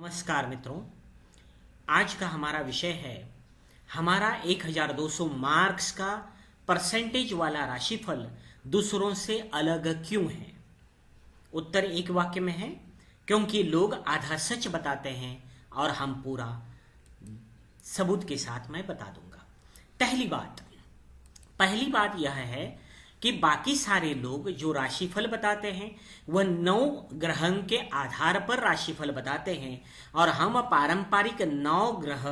नमस्कार मित्रों, आज का हमारा विषय है हमारा 1200 मार्क्स का परसेंटेज वाला राशिफल दूसरों से अलग क्यों है। उत्तर एक वाक्य में है, क्योंकि लोग आधा सच बताते हैं और हम पूरा सबूत के साथ मैं बता दूंगा। पहली बात यह है कि बाकी सारे लोग जो राशिफल बताते हैं वह 9 ग्रह के आधार पर राशिफल बताते हैं और हम पारंपरिक 9 ग्रह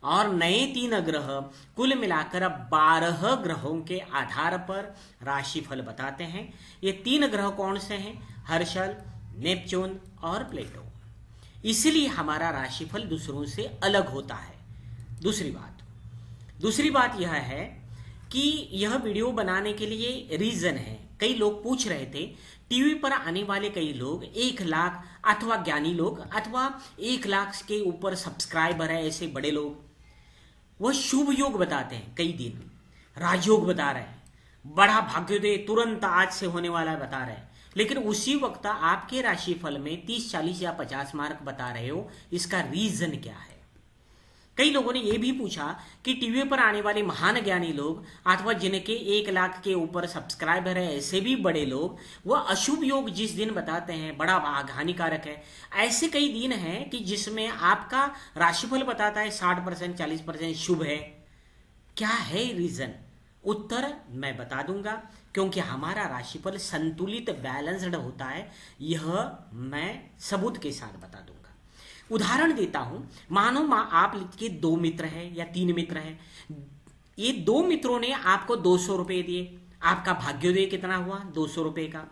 और नए 3 ग्रह कुल मिलाकर 12 ग्रहों के आधार पर राशिफल बताते हैं। ये 3 ग्रह कौन से हैं? हर्षल, नेपच्यून और प्लेटो। इसलिए हमारा राशिफल दूसरों से अलग होता है। दूसरी बात यह है कि यह वीडियो बनाने के लिए रीजन है। कई लोग पूछ रहे थे, टीवी पर आने वाले कई लोग 1 लाख अथवा ज्ञानी लोग अथवा 1 लाख के ऊपर सब्सक्राइबर है, ऐसे बड़े लोग वह शुभ योग बताते हैं, कई दिन राजयोग बता रहे हैं, बड़ा भाग्योदय तुरंत आज से होने वाला बता रहे हैं, लेकिन उसी वक्त आपके राशिफल में 30, 40 या 50 मार्क बता रहे हो। इसका रीजन क्या है? कई लोगों ने यह भी पूछा कि टीवी पर आने वाले महान ज्ञानी लोग अथवा जिनके 1 लाख के ऊपर सब्सक्राइबर है, ऐसे भी बड़े लोग, वह अशुभ योग जिस दिन बताते हैं बड़ा हानिकारक है। ऐसे कई दिन हैं कि जिसमें आपका राशिफल बताता है 60%, 40% शुभ है। क्या है रीजन? उत्तर मैं बता दूंगा, क्योंकि हमारा राशिफल संतुलित बैलेंस्ड होता है। यह मैं सबूत के साथ बता दूंगा। उदाहरण देता हूं, मानो आपके 2 मित्र हैं या 3 मित्र हैं। ये 2 मित्रों ने आपको 200 रुपए दिए। आपका भाग्योदय कितना हुआ? 200 रुपए का।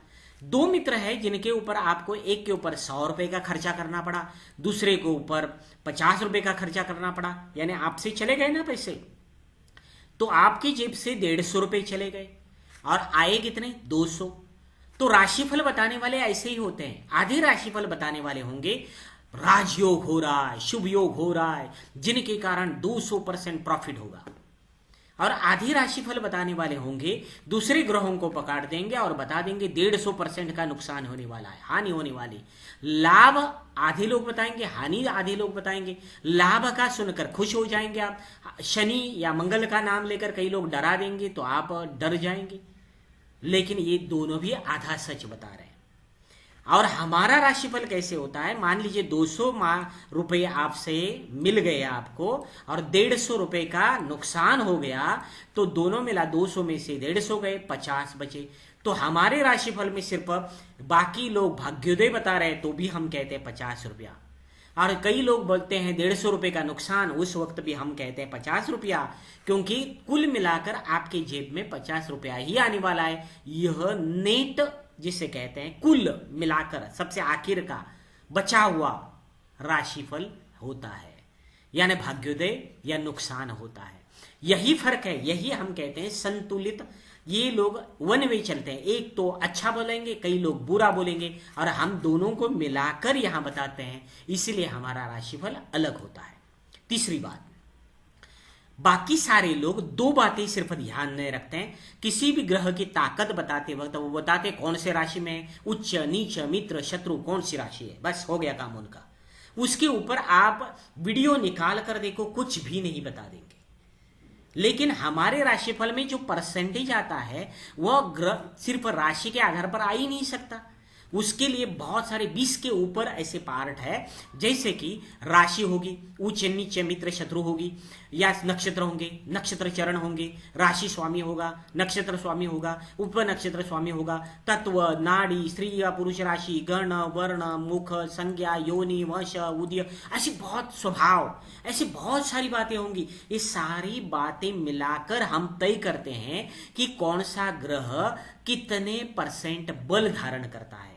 2 मित्र है जिनके ऊपर आपको एक के ऊपर 100 रुपए का खर्चा करना पड़ा, दूसरे के ऊपर 50 रुपए का खर्चा करना पड़ा, यानी आपसे चले गए ना पैसे, तो आपकी जेब से 150 रुपए चले गए और आए कितने? 200। तो राशिफल बताने वाले ऐसे ही होते हैं। आधे राशिफल बताने वाले होंगे राजयोग हो रहा है, शुभ योग हो रहा है, जिनके कारण 200% प्रॉफिट होगा, और आधी राशिफल बताने वाले होंगे दूसरे ग्रहों को पकड़ देंगे और बता देंगे 150% का नुकसान होने वाला है, हानि होने वाली। लाभ आधे लोग बताएंगे, हानि आधे लोग बताएंगे। लाभ का सुनकर खुश हो जाएंगे आप, शनि या मंगल का नाम लेकर कई लोग डरा देंगे तो आप डर जाएंगे। लेकिन ये दोनों भी आधा सच बता रहे हैं। और हमारा राशिफल कैसे होता है? मान लीजिए 200 रुपए आपसे मिल गए आपको और 150 रुपए का नुकसान हो गया, तो दोनों मिला 200 में से 150 गए, 50 बचे। तो हमारे राशिफल में सिर्फ बाकी लोग भाग्योदय बता रहे तो भी हम कहते हैं 50 रुपया, और कई लोग बोलते हैं 150 रुपए का नुकसान, उस वक्त भी हम कहते हैं 50 रुपया, क्योंकि कुल मिलाकर आपके जेब में 50 रुपया ही आने वाला है। यह नेट जिसे कहते हैं कुल मिलाकर सबसे आखिर का बचा हुआ राशिफल होता है, यानी भाग्योदय या नुकसान होता है। यही फर्क है, यही हम कहते हैं संतुलित। ये लोग वन वे चलते हैं, एक तो अच्छा बोलेंगे, कई लोग बुरा बोलेंगे, और हम दोनों को मिलाकर यहां बताते हैं, इसलिए हमारा राशिफल अलग होता है। तीसरी बात, बाकी सारे लोग 2 बातें सिर्फ ध्यान में रखते हैं। किसी भी ग्रह की ताकत बताते वक्त वो बताते कौन से राशि में है, उच्च, नीच, मित्र, शत्रु, कौन सी राशि है, बस हो गया काम उनका। उसके ऊपर आप वीडियो निकाल कर देखो, कुछ भी नहीं बता देंगे। लेकिन हमारे राशिफल में जो परसेंटेज आता है वह ग्रह सिर्फ राशि के आधार पर आ ही नहीं सकता। उसके लिए बहुत सारे 20 के ऊपर ऐसे पार्ट है, जैसे कि राशि होगी, उच्च, नीच, मित्र, शत्रु होगी, या नक्षत्र होंगे, नक्षत्र चरण होंगे, राशि स्वामी होगा, नक्षत्र स्वामी होगा, उप नक्षत्र स्वामी होगा, तत्व, नाड़ी, स्त्री या पुरुष राशि, गण, वर्ण, मुख, संज्ञा, योनि, वंश, उदय, ऐसी बहुत स्वभाव, ऐसी बहुत सारी बातें होंगी। ये सारी बातें मिलाकर हम तय करते हैं कि कौन सा ग्रह कितने परसेंट बल धारण करता है,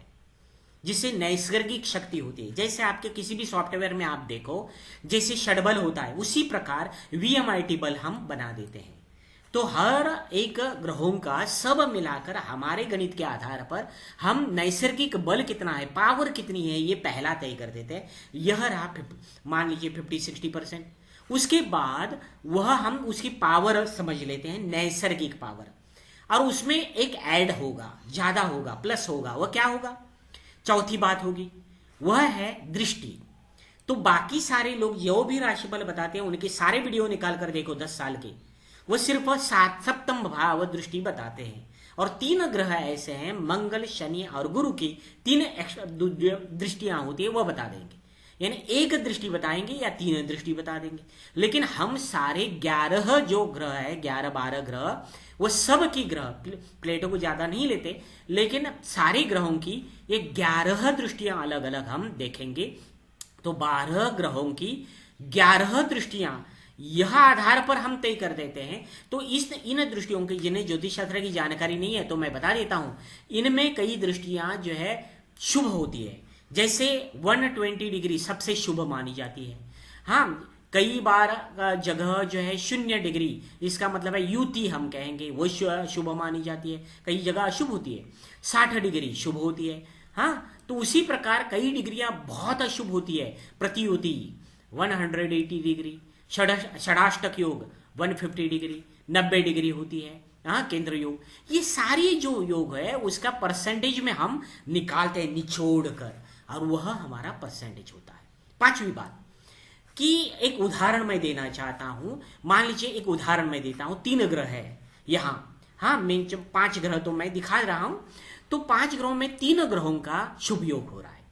जिसे नैसर्गिक शक्ति होती है। जैसे आपके किसी भी सॉफ्टवेयर में आप देखो, जैसे षडबल होता है, उसी प्रकार VMIT बल हम बना देते हैं। तो हर एक ग्रहों का सब मिलाकर हमारे गणित के आधार पर हम नैसर्गिक बल कितना है, पावर कितनी है, ये पहला तय कर देते हैं। यह रहा मान लीजिए 50-60%। उसके बाद वह हम उसकी पावर समझ लेते हैं, नैसर्गिक पावर, और उसमें एक ऐड होगा, ज्यादा होगा, प्लस होगा। वह क्या होगा? चौथी बात होगी, वह है दृष्टि। तो बाकी सारे लोग जो भी राशिफल बताते हैं उनके सारे वीडियो निकाल कर देखो 10 साल के, वो सिर्फ सप्तम भाव दृष्टि बताते हैं। और 3 ग्रह ऐसे हैं, मंगल, शनि और गुरु की 3 दृष्टियां होती है, वो बता देंगे। यानी एक दृष्टि बताएंगे या 3 दृष्टि बता देंगे। लेकिन हम सारे 11 जो ग्रह है, 11-12 ग्रह, वो सब की ग्रह, प्लेटों को ज्यादा नहीं लेते, लेकिन सारे ग्रहों की ये 11 दृष्टियां अलग अलग हम देखेंगे। तो 12 ग्रहों की 11 दृष्टियां यह आधार पर हम तय कर देते हैं। तो इन दृष्टियों की, जिन्हें ज्योतिष शास्त्र की जानकारी नहीं है तो मैं बता देता हूं, इनमें कई दृष्टियां जो है शुभ होती है। जैसे 120 डिग्री सबसे शुभ मानी जाती है। हाँ, कई बार जगह जो है 0 डिग्री, इसका मतलब है युति हम कहेंगे, वो शुभ मानी जाती है। कई जगह अशुभ होती है। 60 डिग्री शुभ होती है। हाँ, तो उसी प्रकार कई डिग्रियां बहुत अशुभ होती है। प्रतियुति 180 डिग्री, षडाष्टक योग 150 डिग्री, 90 डिग्री होती है। हाँ, केंद्र योग, ये सारी जो योग है उसका परसेंटेज में हम निकालते हैं निचोड़ कर, और वह हमारा परसेंटेज होता है। 5वीं बात कि एक उदाहरण मैं देना चाहता हूं। मान लीजिए एक उदाहरण मैं देता हूं, 3 ग्रह है यहां। हाँ, मैं जब 5 ग्रह तो मैं दिखा रहा हूं, तो 5 ग्रहों में 3 ग्रहों का शुभ योग हो रहा है।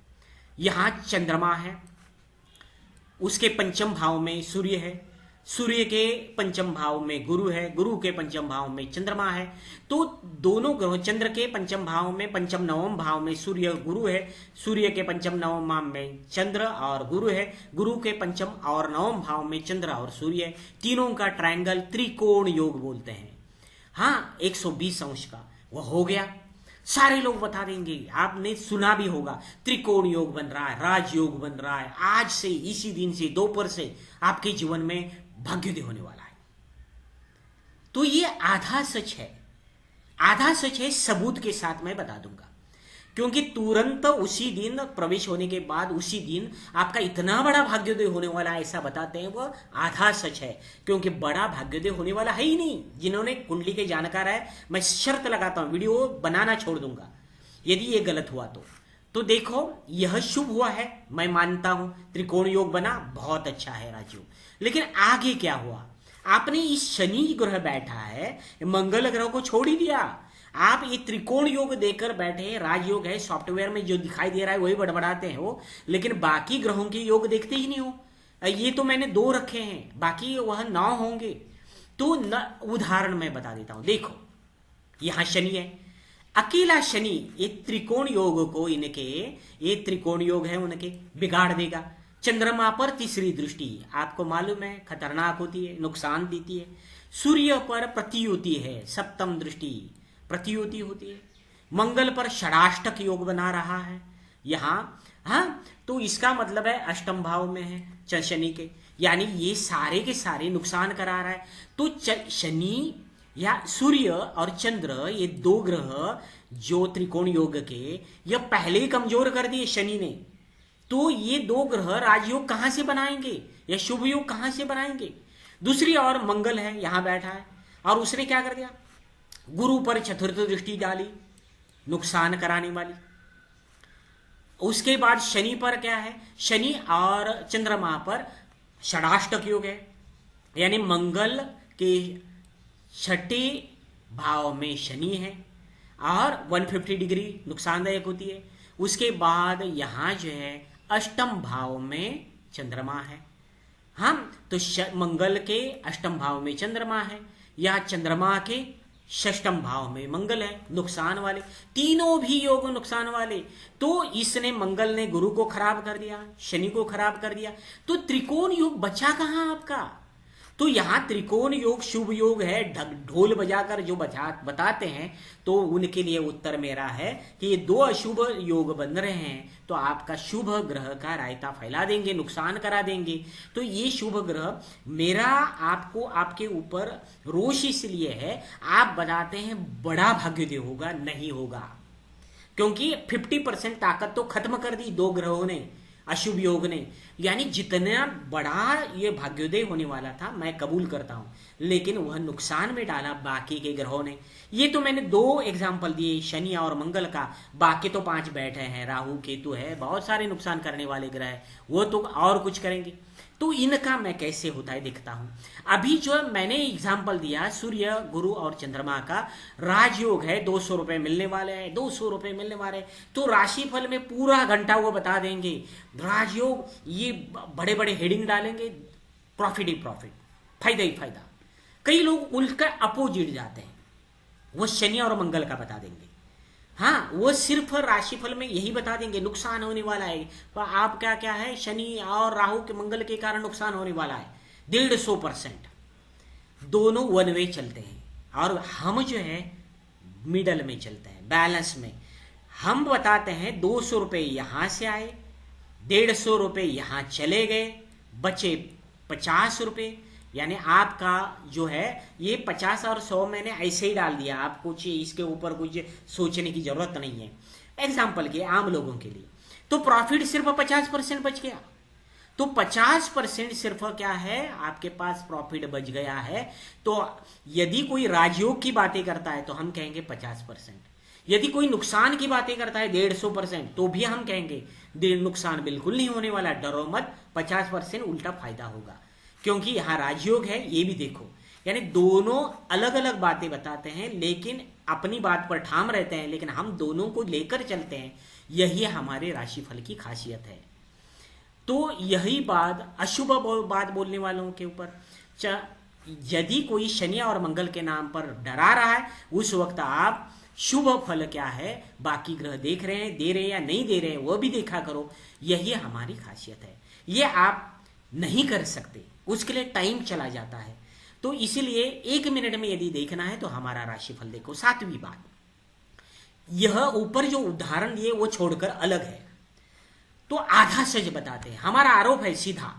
यहां चंद्रमा है, उसके पंचम भाव में सूर्य है, सूर्य के पंचम भाव में गुरु है, गुरु के पंचम भाव में चंद्रमा है। तो दोनों ग्रहों, चंद्र के पंचम भाव में, पंचम नवम भाव में सूर्य गुरु है, सूर्य के पंचम नवम भाव में चंद्र और गुरु है, गुरु के पंचम और नवम भाव में चंद्र और सूर्य है। तीनों का ट्रायंगल त्रिकोण योग बोलते हैं। हाँ, 120 अंश का वह हो गया। सारे लोग बता देंगे, आपने सुना भी होगा, त्रिकोण योग बन रहा है, राजयोग बन रहा है, आज से, इसी दिन से, दोपहर से आपके जीवन में भाग्योदय होने वाला है। तो ये आधा सच है, आधा सच है, सबूत के साथ मैं बता दूंगा। क्योंकि तुरंत उसी दिन प्रवेश होने के बाद उसी दिन आपका इतना बड़ा भाग्योदय होने वाला है, ऐसा बताते हैं, वह आधा सच है। क्योंकि बड़ा भाग्योदय होने वाला है ही नहीं। जिन्होंने कुंडली के जानकार है, मैं शर्त लगाता हूं वीडियो बनाना छोड़ दूंगा यदि ये गलत हुआ तो देखो, यह शुभ हुआ है, मैं मानता हूं, त्रिकोण योग बना, बहुत अच्छा है राजयोग। लेकिन आगे क्या हुआ? आपने इस शनि ग्रह बैठा है, मंगल ग्रह को छोड़ ही दिया। आप ये त्रिकोण योग देकर बैठे हैं, राजयोग है, सॉफ्टवेयर में जो दिखाई दे रहा है वही बड़बड़ाते हैं वो, लेकिन बाकी ग्रहों के योग देखते ही नहीं हो। ये तो मैंने 2 रखे हैं, बाकी वह 9 होंगे। तो उदाहरण मैं बता देता हूं। देखो, यहां शनि है, अकेला शनि ये त्रिकोण योग को, इनके ये त्रिकोण योग है उनके बिगाड़ देगा। चंद्रमा पर तीसरी दृष्टि, आपको मालूम है, खतरनाक होती है, नुकसान देती है। सूर्य पर प्रतियुति है, सप्तम दृष्टि प्रतियुति होती है। मंगल पर षडाष्टक योग बना रहा है यहां। हाँ, तो इसका मतलब है अष्टम भाव में है शनि के, यानी ये सारे के सारे नुकसान करा रहा है। तो शनि या सूर्य और चंद्र, ये 2 ग्रह जो त्रिकोण योग के, ये पहले ही कमजोर कर दिए शनि ने। तो ये 2 ग्रह राजयोग कहां से बनाएंगे या शुभ योग कहां से बनाएंगे? दूसरी ओर मंगल है, यहां बैठा है, और उसने क्या कर दिया? गुरु पर चतुर्थ दृष्टि डाली, नुकसान कराने वाली। उसके बाद शनि पर क्या है? शनि और चंद्रमा पर षडाष्टक योग है, यानी मंगल के 6ठे भाव में शनि है और 150 डिग्री नुकसानदायक होती है। उसके बाद यहां जो है अष्टम भाव में चंद्रमा है। हम तो मंगल के अष्टम भाव में चंद्रमा है, या चंद्रमा के षष्टम भाव में मंगल है, नुकसान वाले, तीनों भी योग नुकसान वाले। तो इसने, मंगल ने गुरु को खराब कर दिया, शनि को खराब कर दिया, तो त्रिकोण योग बचा कहां आपका? तो यहां त्रिकोण योग शुभ योग है, ढोल बजाकर जो बताते हैं, तो उनके लिए उत्तर मेरा है कि ये 2 अशुभ योग बन रहे हैं, तो आपका शुभ ग्रह का रायता फैला देंगे, नुकसान करा देंगे। तो ये शुभ ग्रह मेरा आपको, आपके ऊपर रोष इसलिए है, आप बताते हैं बड़ा भाग्योदय होगा, नहीं होगा। क्योंकि 50% ताकत तो खत्म कर दी 2 ग्रहों ने। अशुभ योग ने, यानी जितना बड़ा ये भाग्योदय होने वाला था मैं कबूल करता हूं, लेकिन वह नुकसान में डाला बाकी के ग्रहों ने। ये तो मैंने 2 एग्जाम्पल दिए, शनि और मंगल का, बाकी तो 5 बैठे हैं, राहु केतु है, बहुत सारे नुकसान करने वाले ग्रह है, वो तो और कुछ करेंगे। तो इनका मैं कैसे होता है देखता हूं। अभी जो मैंने एग्जाम्पल दिया सूर्य गुरु और चंद्रमा का, राजयोग है, 200 रुपए मिलने वाले हैं, 200 रुपए मिलने वाले हैं, तो राशिफल में पूरा घंटा वो बता देंगे राजयोग, ये बड़े बड़े हेडिंग डालेंगे, प्रॉफिट ही प्रॉफिट, फायदा ही फायदा। कई लोग उल्टा अपोजिट जाते हैं, वो शनि और मंगल का बता देंगे। हाँ, वो सिर्फ राशिफल में यही बता देंगे नुकसान होने वाला है, पर आप क्या क्या है, शनि और राहु के मंगल के कारण नुकसान होने वाला है 150%। दोनों वन वे चलते हैं और हम जो है मिडल में चलते हैं, बैलेंस में। हम बताते हैं 200 रुपये यहां से आए, 150 रुपये यहां चले गए, बचे 50 रुपये, यानी आपका जो है ये 50 और 100 मैंने ऐसे ही डाल दिया, आप कुछ इसके ऊपर कुछ सोचने की जरूरत नहीं है, एग्जाम्पल के आम लोगों के लिए। तो प्रॉफिट सिर्फ 50% बच गया, तो 50% सिर्फ क्या है आपके पास प्रॉफिट बच गया है। तो यदि कोई राजयोग की बातें करता है तो हम कहेंगे 50%, यदि कोई नुकसान की बातें करता है 150%, तो भी हम कहेंगे नुकसान बिल्कुल नहीं होने वाला, डरो मत, 50% उल्टा फायदा होगा, क्योंकि यहां राजयोग है, ये भी देखो। यानी दोनों अलग अलग बातें बताते हैं, लेकिन अपनी बात पर ठाम रहते हैं, लेकिन हम दोनों को लेकर चलते हैं। यही हमारे राशिफल की खासियत है। तो यही बात अशुभ बात बोलने वालों के ऊपर, यदि कोई शनि और मंगल के नाम पर डरा रहा है, उस वक्त आप शुभ फल क्या है, बाकी ग्रह देख रहे हैं, दे रहे हैं या नहीं दे रहे हैं, वो भी देखा करो। यही हमारी खासियत है, ये आप नहीं कर सकते, उसके लिए टाइम चला जाता है। तो इसीलिए 1 मिनट में यदि देखना है तो हमारा राशिफल देखो। 7वीं बात, यह ऊपर जो उदाहरण दिए वो छोड़कर अलग है, तो आधा सच बताते हैं। हमारा आरोप है सीधा,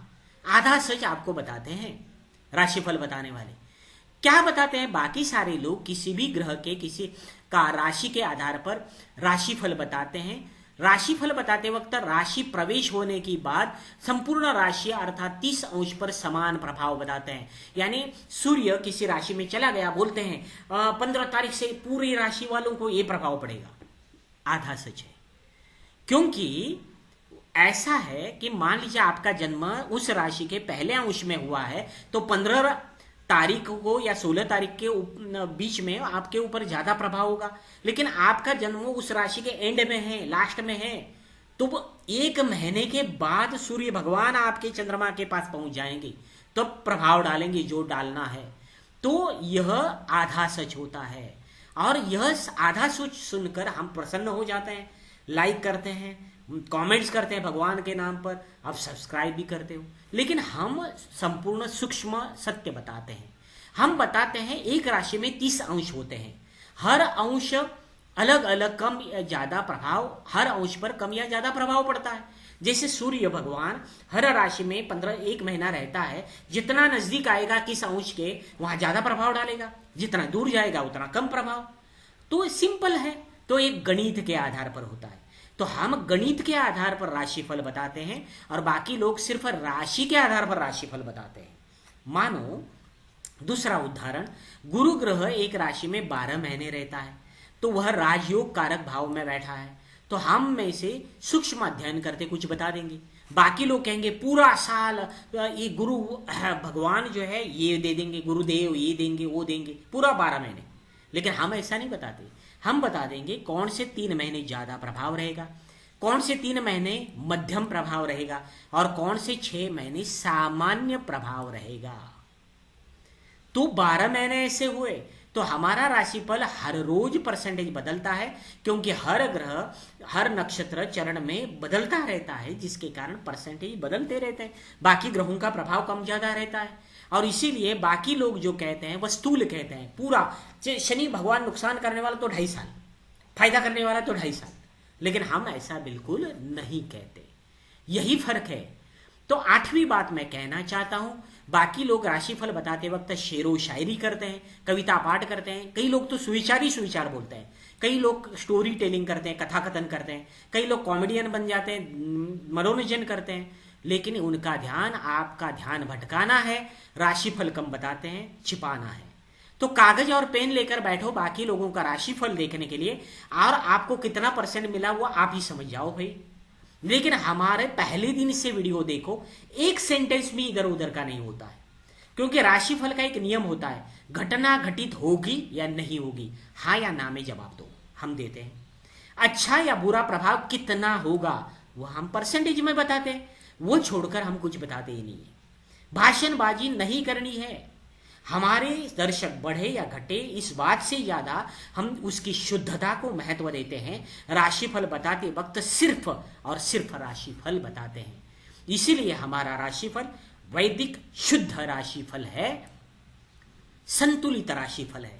आधा सच आपको बताते हैं राशिफल बताने वाले। क्या बताते हैं, बाकी सारे लोग किसी भी ग्रह के किसी का राशि के आधार पर राशिफल बताते हैं। राशिफल बताते वक्त राशि प्रवेश होने के बाद संपूर्ण राशि अर्थात 30 अंश पर समान प्रभाव बताते हैं। यानी सूर्य किसी राशि में चला गया, बोलते हैं 15 तारीख से पूरी राशि वालों को यह प्रभाव पड़ेगा। आधा सच है, क्योंकि ऐसा है कि मान लीजिए आपका जन्म उस राशि के पहले अंश में हुआ है, तो 15 तारीख को या 16 तारीख के बीच में आपके ऊपर ज्यादा प्रभाव होगा। लेकिन आपका जन्म उस राशि के एंड में है, लास्ट में है, तो 1 महीने के बाद सूर्य भगवान आपके चंद्रमा के पास पहुंच जाएंगे, तो प्रभाव डालेंगे जो डालना है। तो यह आधा सच होता है, और यह आधा सच सुनकर हम प्रसन्न हो जाते हैं, लाइक करते हैं, कमेंट्स करते हैं भगवान के नाम पर, आप सब्सक्राइब भी करते हो। लेकिन हम संपूर्ण सूक्ष्म सत्य बताते हैं। हम बताते हैं एक राशि में 30 अंश होते हैं, हर अंश अलग अलग कम या ज्यादा प्रभाव, हर अंश पर कम या ज्यादा प्रभाव पड़ता है। जैसे सूर्य भगवान हर राशि में 1 महीना रहता है, जितना नजदीक आएगा किस अंश के वहां ज्यादा प्रभाव डालेगा, जितना दूर जाएगा उतना कम प्रभाव। तो सिंपल है, तो एक गणित के आधार पर होता है। तो हम गणित के आधार पर राशिफल बताते हैं, और बाकी लोग सिर्फ राशि के आधार पर राशिफल बताते हैं। मानो दूसरा उदाहरण, गुरु ग्रह एक राशि में 12 महीने रहता है, तो वह राजयोग कारक भाव में बैठा है। तो हम में से सूक्ष्म अध्ययन करते कुछ बता देंगे, बाकी लोग कहेंगे पूरा साल ये गुरु भगवान जो है ये दे देंगे, गुरुदेव ये देंगे वो देंगे, पूरा 12 महीने। लेकिन हम ऐसा नहीं बताते, हम बता देंगे कौन से 3 महीने ज्यादा प्रभाव रहेगा, कौन से 3 महीने मध्यम प्रभाव रहेगा, और कौन से 6 महीने सामान्य प्रभाव रहेगा। तो 12 महीने ऐसे हुए, तो हमारा राशिफल हर रोज परसेंटेज बदलता है, क्योंकि हर ग्रह हर नक्षत्र चरण में बदलता रहता है, जिसके कारण परसेंटेज बदलते रहते हैं। बाकी ग्रहों का प्रभाव कम ज्यादा रहता है, और इसीलिए बाकी लोग जो कहते हैं वह स्थूल कहते हैं। पूरा शनि भगवान नुकसान करने वाला तो 2.5 साल, फायदा करने वाला तो 2.5 साल, लेकिन हम ऐसा बिल्कुल नहीं कहते। यही फर्क है। तो 8वीं बात मैं कहना चाहता हूं, बाकी लोग राशिफल बताते वक्त शेरो शायरी करते हैं, कविता पाठ करते हैं, कई लोग तो सुविचार बोलते हैं, कई लोग स्टोरी टेलिंग करते हैं, कथा कथन करते हैं, कई लोग कॉमेडियन बन जाते हैं, मनोरंजन करते हैं, लेकिन उनका ध्यान आपका ध्यान भटकाना है, राशिफल कम बताते हैं, छिपाना है। तो कागज और पेन लेकर बैठो बाकी लोगों का राशिफल देखने के लिए, और आपको कितना परसेंट मिला वो आप ही समझ जाओ भाई। लेकिन हमारे पहले दिन से वीडियो देखो, एक सेंटेंस भी इधर उधर का नहीं होता है, क्योंकि राशिफल का एक नियम होता है, घटना घटित होगी या नहीं होगी, हाँ या ना में जवाब दो, हम देते हैं। अच्छा या बुरा प्रभाव कितना होगा वो हम परसेंटेज में बताते हैं, वो छोड़कर हम कुछ बताते ही नहीं है। भाषणबाजी नहीं करनी है। हमारे दर्शक बढ़े या घटे इस बात से ज्यादा हम उसकी शुद्धता को महत्व देते हैं। राशिफल बताते वक्त सिर्फ और सिर्फ राशिफल बताते हैं, इसीलिए हमारा राशिफल वैदिक शुद्ध राशिफल है, संतुलित राशिफल है।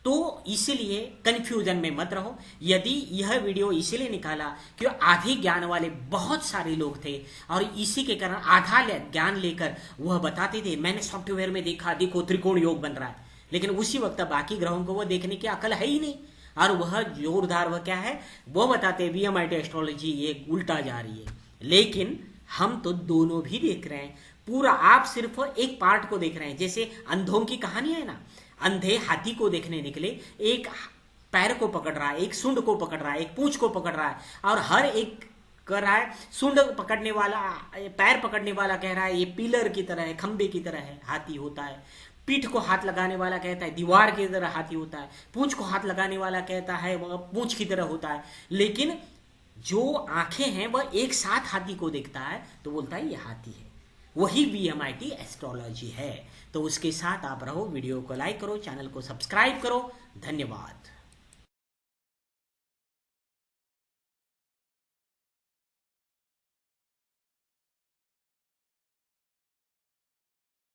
तो इसलिए कंफ्यूजन में मत रहो। यदि यह वीडियो इसलिए निकाला कि आधे ज्ञान वाले बहुत सारे लोग थे और इसी के कारण आधा ज्ञान लेकर वह बताते थे, मैंने सॉफ्टवेयर में देखा, देखो त्रिकोण योग बन रहा है, लेकिन उसी वक्त बाकी ग्रहों को वह देखने की अकल है ही नहीं। और वह जोरदार वह क्या है, वो बताते VMIT एस्ट्रोलॉजी ये उल्टा जा रही है, लेकिन हम तो दोनों भी देख रहे हैं पूरा। आप सिर्फ एक पार्ट को देख रहे हैं, जैसे अंधों की कहानी है ना, अंधे हाथी को देखने निकले, एक पैर को पकड़ रहा है, एक सूंड को पकड़ रहा है, एक पूंछ को पकड़ रहा है, और हर एक कर रहा है। सूंड पकड़ने वाला, पैर पकड़ने वाला कह रहा है ये पिलर की तरह है, खंबे की तरह है, हाथी होता है। पीठ को हाथ लगाने वाला कहता है दीवार की तरह हाथी होता है। पूंछ को हाथ लगाने वाला कहता है वह पूंछ की तरह होता है। लेकिन जो आंखें हैं वह एक साथ हाथी को देखता है तो बोलता है ये हाथी है। वही VMIT एस्ट्रोलॉजी है। तो उसके साथ आप रहो, वीडियो को लाइक करो, चैनल को सब्सक्राइब करो। धन्यवाद।